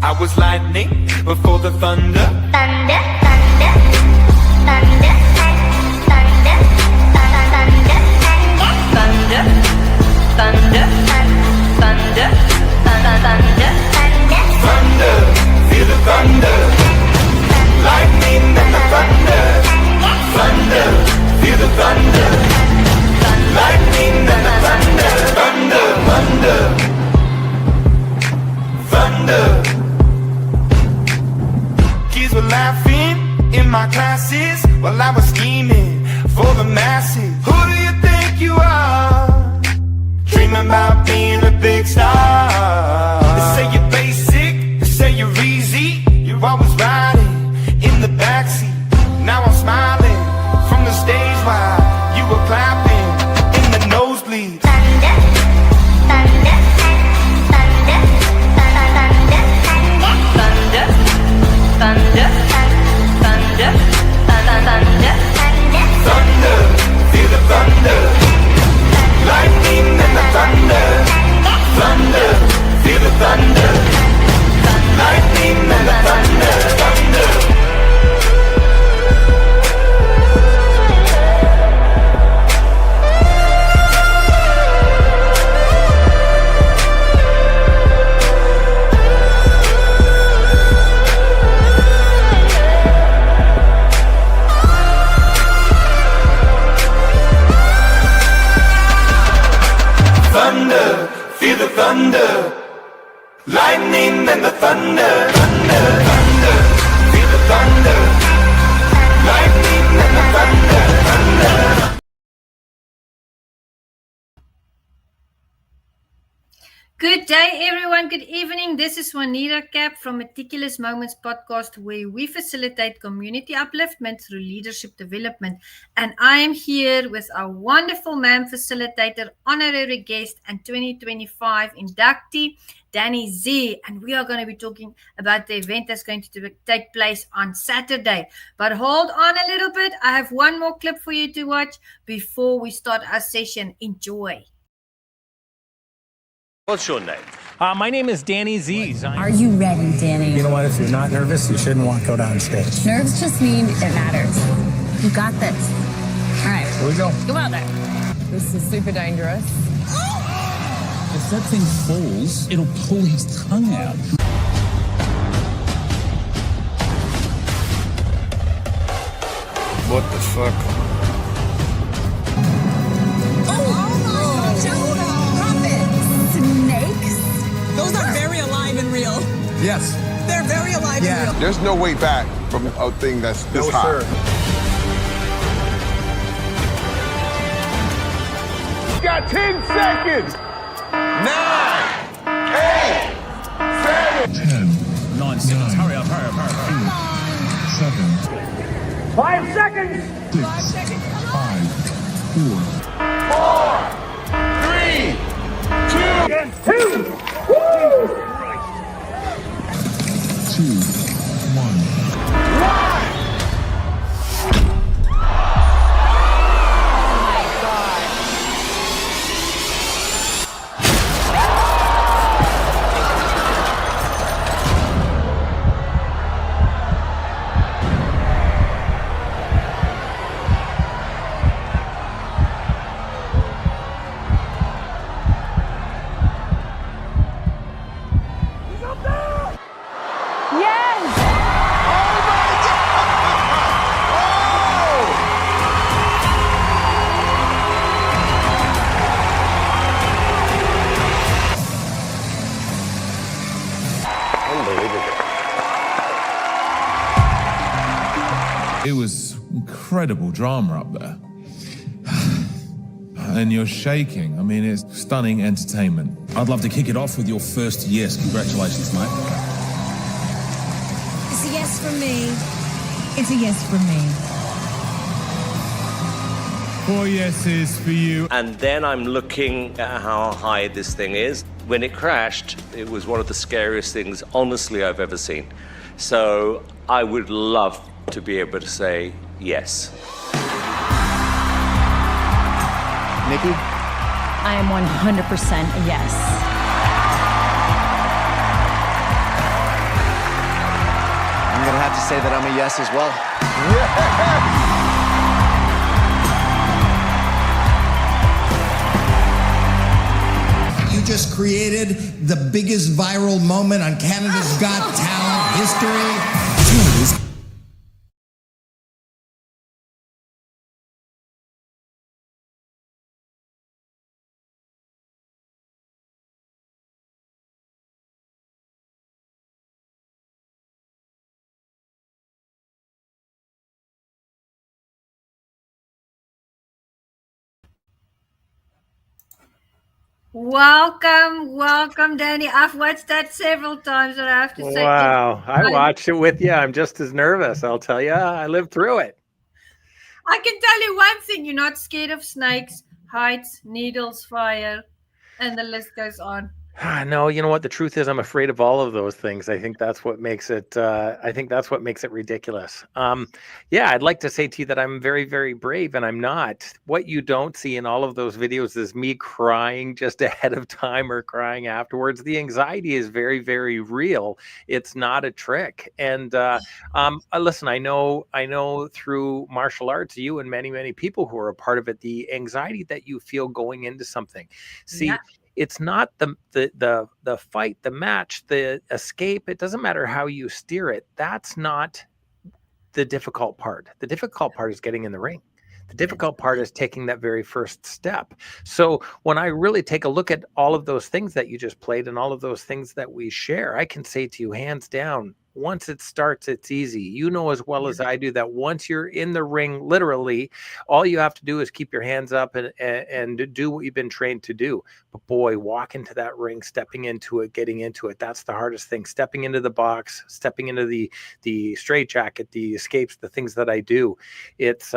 I was lightning before the thunder. Thunder, thunder, thunder, thunder, thunder, thunder, thunder, thunder, thunder, Thunder, feel the thunder. Lightning and the thunder. Thunder, feel the thunder. Lightning and the thunder. Thunder, thunder, thunder. Kids were laughing in my classes while I was scheming for the masses. Who do you think you are? Dreaming about being a big star. They say you're basic, they say you're easy. You're always riding in the backseat. Now I'm smiling from the stage while you were clapping in the nosebleeds. thunder, thunder, thunder, thunder, thunder, thunder, thunder, thunder, Thunder, feel the thunder. Lightning and the thunder. Thunder, feel the thunder. Lightning and the thunder. Thunder. Thunder, feel the thunder. Lightning and the thunder. Thunder, thunder, feel the thunder. Lightning and the thunder. Thunder. Good day, everyone. Good evening. This is Juanita Kapp from Meticulous Moments podcast, where we facilitate community upliftment through leadership development. And I am here with our wonderful MMAM facilitator, honorary guest, and 2025 inductee, Danny Z. And we are going to be talking about the event that's going to take place on Saturday. But hold on a little bit. I have one more clip for you to watch before we start our session. Enjoy. What's your name? My name is Danny Z. Are you ready, Danny? You know what? If you're not nervous, you shouldn't go down stage. Nerves just mean it matters. You got this. All right. Here we go. Go out there. This is super dangerous. If that thing falls, it'll pull his tongue out. What the fuck? Snakes? Those are very alive and real. Yes. They're very alive and real. There's no way back from a thing that's this No, high. sir. You got 10 seconds. 9, 8, 7. 10, 9 seconds. Hurry up, hurry up, hurry up. 7, 5 seconds. 6, 5, 4, 4, 3, 2. 2, 1. It was incredible drama up there. And you're shaking. I mean, it's stunning entertainment. I'd love to kick it off with your first yes. Congratulations, mate. It's a yes for me. It's a yes for me. 4 yeses for you. And then I'm looking at how high this thing is. When it crashed, it was one of the scariest things, honestly, I've ever seen. So I would love to be able to say yes. Nikki? I am 100% a yes. have to say that I'm a yes as well. You just created the biggest viral moment on Canada's Got Talent history. Welcome, Danny. I've watched that several times, and I have to say, Wow. I watched it with you. I'm just as nervous. I'll tell you. I lived through it. I can tell you one thing: you're not scared of snakes, heights, needles, fire, and the list goes on. No, you know what? The truth is, I'm afraid of all of those things. I think that's what makes it. I think that's what makes it ridiculous. Yeah, I'd like to say to you that I'm very, very brave, and I'm not. What you don't see in all of those videos is me crying just ahead of time or crying afterwards. The anxiety is very, very real. It's not a trick. And listen, I know through martial arts, you and many, many people who are a part of it, the anxiety that you feel going into something. See. Yeah. It's not the fight, the match, the escape. It doesn't matter how you steer it. That's not the difficult part. The difficult part is getting in the ring. The difficult part is taking that very first step. So when I really take a look at all of those things that you just played and all of those things that we share, I can say to you hands down, once it starts, it's easy. You know as well as I do that once you're in the ring, literally, all you have to do is keep your hands up and do what you've been trained to do. But boy, walk into that ring, stepping into it, getting into it, that's the hardest thing. Stepping into the box, stepping into the straitjacket, the escapes, the things that I do. It's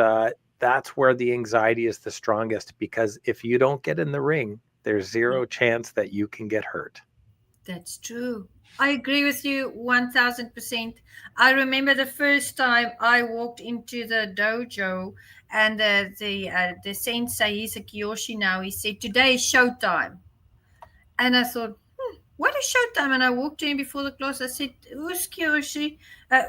that's where the anxiety is the strongest, because if you don't get in the ring, there's zero chance that you can get hurt. That's true. I agree with you 1000%. I remember the first time I walked into the dojo, and the sensei, he's a Kiyoshi now, he said, "Today is showtime." And I thought, what is showtime? And I walked in before the class. I said, "Who's Kiyoshi?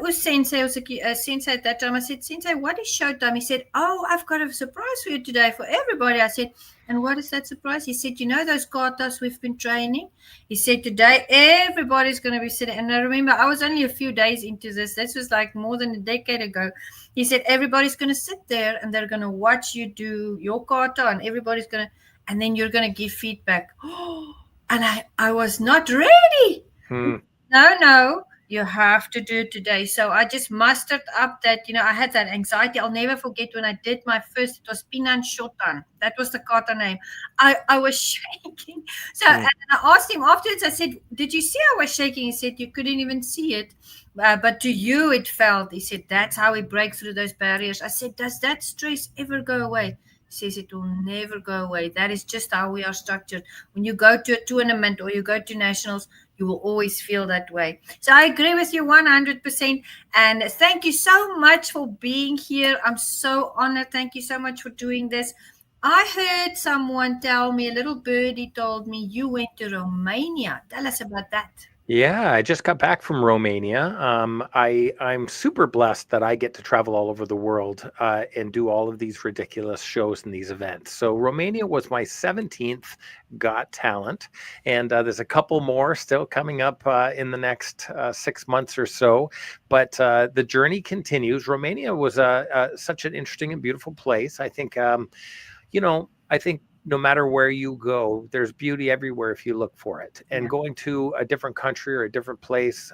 Who's Sensei?" I was a Sensei at that time. I said, "Sensei, what is showtime?" He said, "Oh, I've got a surprise for you today for everybody." I said, "And what is that surprise?" He said, "You know those katas we've been training?" He said, "Today everybody's going to be sitting." And I remember I was only a few days into this. This was like more than a decade ago. He said, "Everybody's going to sit there and they're going to watch you do your kata, and everybody's going to, and then you're going to give feedback." And I was not ready. No, you have to do it today. So I just mustered up that, I had that anxiety. I'll never forget when I did my first, it was Pinan Shotan. That was the kata name. I was shaking. So and I asked him afterwards, I said, "Did you see I was shaking?" He said, "You couldn't even see it. But to you it felt." He said, "That's how we break through those barriers." I said, "Does that stress ever go away?" He says, "It will never go away. That is just how we are structured. When you go to a tournament or you go to nationals, you will always feel that way." So I agree with you 100%. And thank you so much for being here. I'm so honored. Thank you so much for doing this. I heard someone tell me, a little birdie told me, you went to Romania. Tell us about that. Yeah, I just got back from Romania. I'm super blessed that I get to travel all over the world and do all of these ridiculous shows and these events. So Romania was my 17th Got Talent, and there's a couple more still coming up in the next 6 months or so. But the journey continues. Romania was such an interesting and beautiful place. I think, I think no matter where you go, there's beauty everywhere if you look for it. And going to a different country or a different place,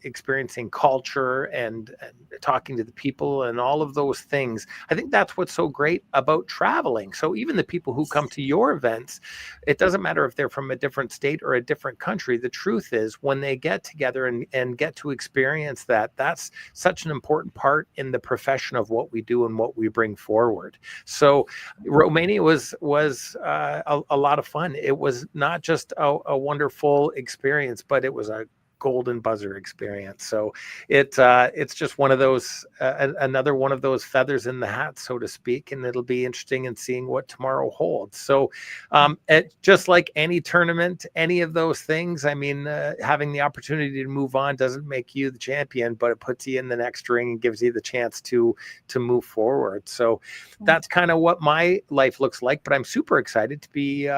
experiencing culture and talking to the people and all of those things, I think that's what's so great about traveling. So even the people who come to your events, it doesn't matter if they're from a different state or a different country. The truth is, when they get together and get to experience that, that's such an important part in the profession of what we do and what we bring forward. So Romania was a lot of fun. It was not just a wonderful experience, but it was a golden buzzer experience. So it's just one of those another one of those feathers in the hat, so to speak, and it'll be interesting in seeing what tomorrow holds. So just like any tournament, any of those things, I mean, having the opportunity to move on doesn't make you the champion, but it puts you in the next ring and gives you the chance to move forward. So that's kind of what my life looks like. But I'm super excited to be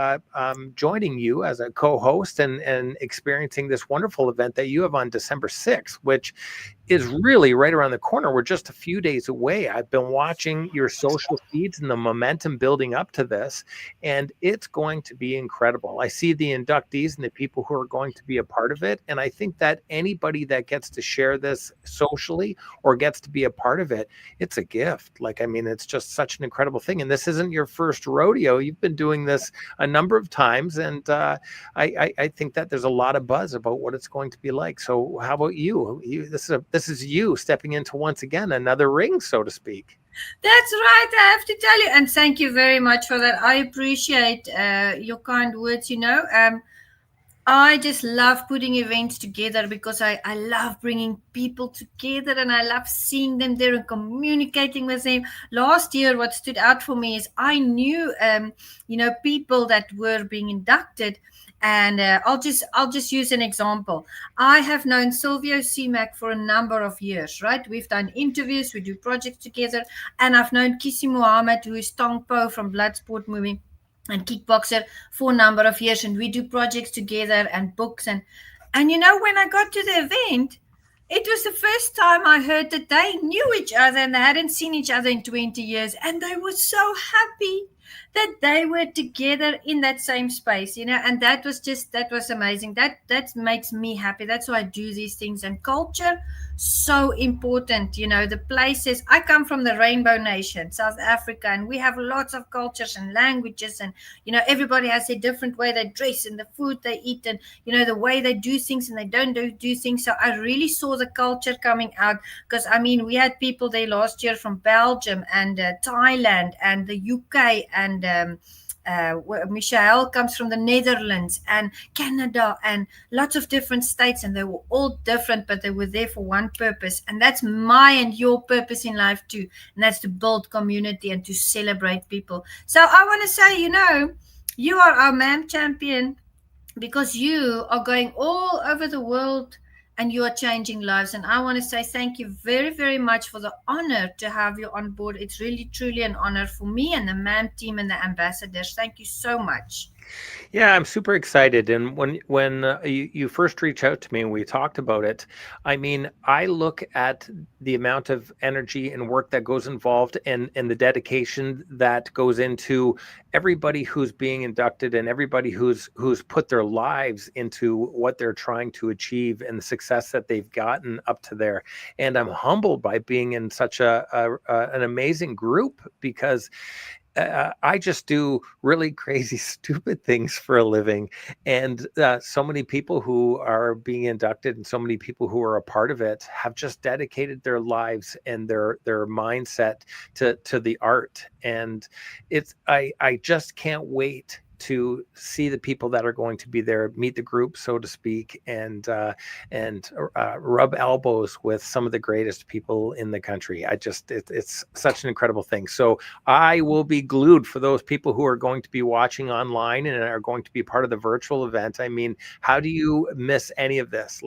joining you as a co-host and experiencing this wonderful event that you have on December 6th, which is really right around the corner. We're just a few days away. I've been watching your social feeds and the momentum building up to this, and it's going to be incredible. I see the inductees and the people who are going to be a part of it, and I think that anybody that gets to share this socially or gets to be a part of it, it's a gift. Like, I mean, it's just such an incredible thing. And this isn't your first rodeo. You've been doing this a number of times, and I think that there's a lot of buzz about what it's going to be like. So how about you? This is you stepping into, once again, another ring, so to speak. That's right. I have to tell you, and thank you very much for that. I appreciate your kind words. I just love putting events together because I love bringing people together, and I love seeing them there and communicating with them. Last year, what stood out for me is I knew, people that were being inducted. And I'll just use an example. I have known Silvio Simac for a number of years, right? We've done interviews, we do projects together, and I've known Kisi Muhammad, who is Tong Po from Bloodsport movie and kickboxer, for a number of years, and we do projects together and books and when I got to the event, it was the first time I heard that they knew each other and they hadn't seen each other in 20 years, and they were so happy that they were together in that same space, and that was amazing. That makes me happy. That's why I do these things. And culture, so important. The places I come from, the Rainbow Nation, South Africa, and we have lots of cultures and languages, and everybody has a different way they dress and the food they eat, and the way they do things and they don't do things. So I really saw the culture coming out, because we had people there last year from Belgium and Thailand and the UK, and Michael comes from the Netherlands and Canada and lots of different states, and they were all different, but they were there for one purpose, and that's my and your purpose in life too, and that's to build community and to celebrate people. So I want to say, you are our MMAM champion because you are going all over the world and you are changing lives. And I want to say thank you very, very much for the honor to have you on board. It's really, truly an honor for me and the MMAM team and the ambassadors. Thank you so much. Yeah, I'm super excited. And when you first reached out to me and we talked about it, I look at the amount of energy and work that goes involved, and the dedication that goes into everybody who's being inducted and everybody who's put their lives into what they're trying to achieve and the success that they've gotten up to there. And I'm humbled by being in such an amazing group, because I just do really crazy, stupid things for a living. And so many people who are being inducted and so many people who are a part of it have just dedicated their lives and their mindset to the art. And I just can't wait to see the people that are going to be there, meet the group, so to speak, and rub elbows with some of the greatest people in the country. It's such an incredible thing. So I will be glued for those people who are going to be watching online and are going to be part of the virtual event. How do you miss any of this?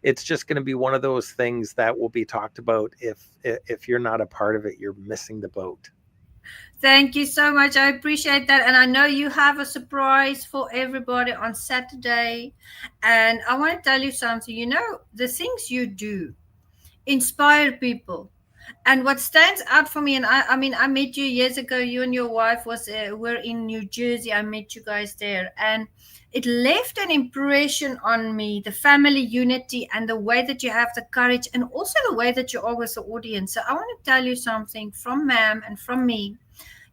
It's just going to be one of those things that will be talked about. If you're not a part of it, you're missing the boat. Thank you so much. I appreciate that. And I know you have a surprise for everybody on Saturday. And I want to tell you something. The things you do inspire people. And what stands out for me, and I met you years ago. You and your wife were in New Jersey. I met you guys there. And it left an impression on me, the family unity and the way that you have the courage, and also the way that you are with the audience. So I want to tell you something from MMAM and from me.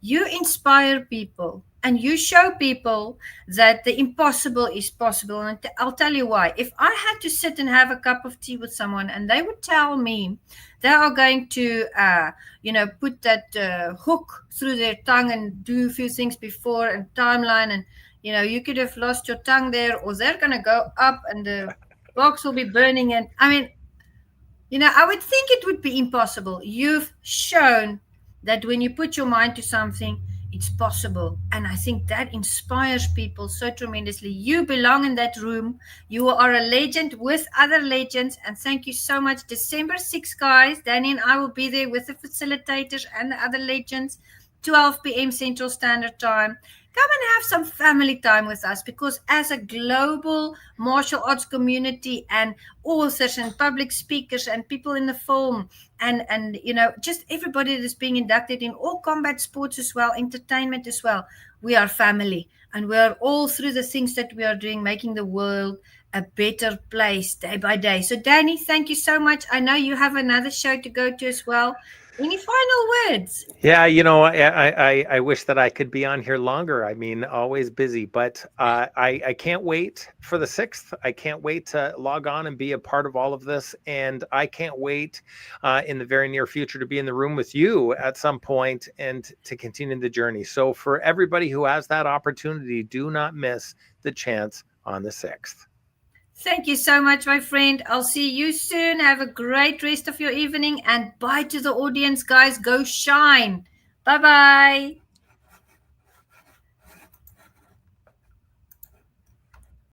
You inspire people and you show people that the impossible is possible. And I'll tell you why. If I had to sit and have a cup of tea with someone and they would tell me they are going to, put that hook through their tongue and do a few things before and timeline, and, you could have lost your tongue there, or they're going to go up and the box will be burning. And I mean, I would think it would be impossible. You've shown that when you put your mind to something, it's possible. And I think that inspires people so tremendously. You belong in that room. You are a legend with other legends. And thank you so much. December 6th, guys. Danny and I will be there with the facilitators and the other legends, 12 p.m. Central Standard Time. Come and have some family time with us, because as a global martial arts community and authors and public speakers and people in the film and just everybody that's being inducted in all combat sports as well, entertainment as well, we are family, and we are all through the things that we are doing, making the world a better place day by day. So Danny, thank you so much. I know you have another show to go to as well. Any final words? Yeah, I wish that I could be on here longer. I mean, always busy, but I can't wait for the 6th. I can't wait to log on and be a part of all of this. And I can't wait in the very near future to be in the room with you at some point and to continue the journey. So for everybody who has that opportunity, do not miss the chance on the 6th. Thank you so much, my friend. I'll see you soon. Have a great rest of your evening, and bye to the audience, guys. Go shine. Bye-bye.